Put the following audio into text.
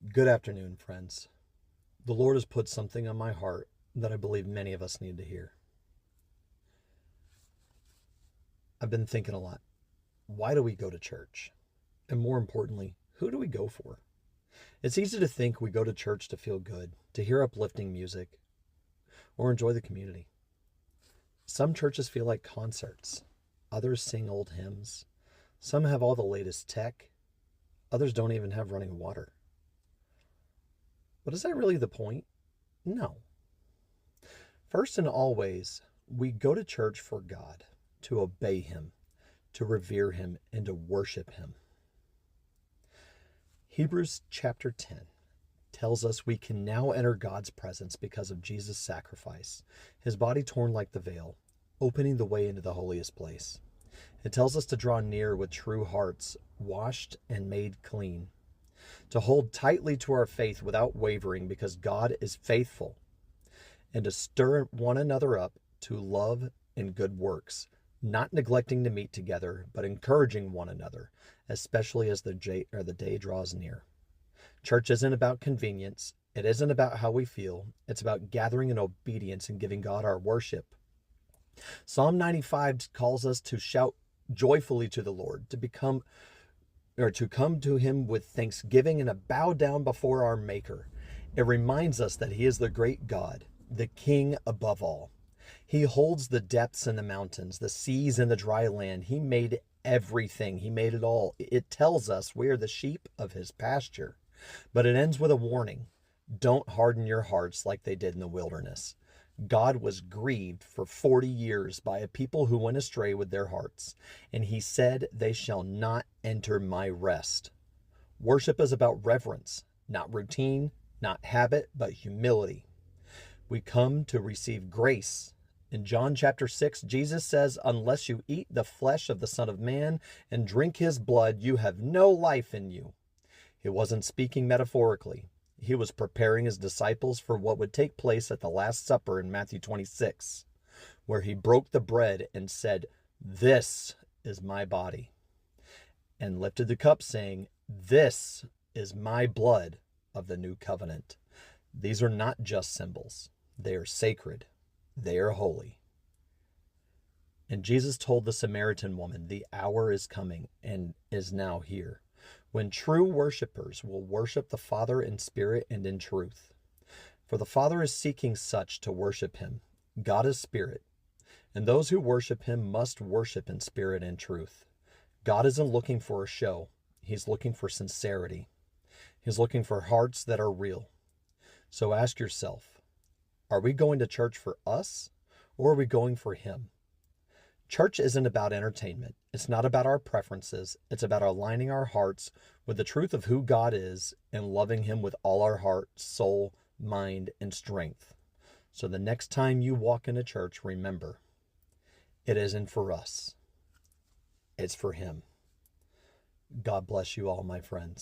Good afternoon, friends. The Lord has put something on my heart that I believe many of us need to hear. I've been thinking a lot. Why do we go to church? And more importantly, who do we go for? It's easy to think we go to church to feel good, to hear uplifting music, or enjoy the community. Some churches feel like concerts, others sing old hymns, some have all the latest tech, others don't even have running water. But is that really the point? No. First and always, we go to church for God, to obey Him, to revere Him, and to worship Him. Hebrews chapter 10 tells us we can now enter God's presence because of Jesus' sacrifice, His body torn like the veil, opening the way into the holiest place. It tells us to draw near with true hearts, washed and made clean, to hold tightly to our faith without wavering because God is faithful, and to stir one another up to love and good works, not neglecting to meet together, but encouraging one another, especially as the day draws near. Church isn't about convenience. It isn't about how we feel. It's about gathering in obedience and giving God our worship. Psalm 95 calls us to shout joyfully to the Lord, to come to Him with thanksgiving and to bow down before our Maker. It reminds us that He is the great God, the King above all. He holds the depths and the mountains, the seas and the dry land. He made everything. He made it all. It tells us we are the sheep of His pasture. But it ends with a warning. Don't harden your hearts like they did in the wilderness. God was grieved for 40 years by a people who went astray with their hearts, and He said, "They shall not enter my rest." Worship is about reverence, not routine, not habit, but humility. We come to receive grace. In John chapter 6, Jesus says, "Unless you eat the flesh of the Son of Man and drink His blood, you have no life in you." He wasn't speaking metaphorically. He was preparing His disciples for what would take place at the Last Supper in Matthew 26, where He broke the bread and said, "This is my body," and lifted the cup saying, "This is my blood of the new covenant." These are not just symbols. They are sacred. They are holy. And Jesus told the Samaritan woman, "The hour is coming and is now here, when true worshipers will worship the Father in spirit and in truth. For the Father is seeking such to worship Him. God is spirit, and those who worship Him must worship in spirit and truth. God isn't looking for a show. He's looking for sincerity. He's looking for hearts that are real. So ask yourself, are we going to church for us, or are we going for Him? Church isn't about entertainment. It's not about our preferences. It's about aligning our hearts with the truth of who God is and loving Him with all our heart, soul, mind, and strength. So the next time you walk into church, remember, it isn't for us. It's for Him. God bless you all, my friends.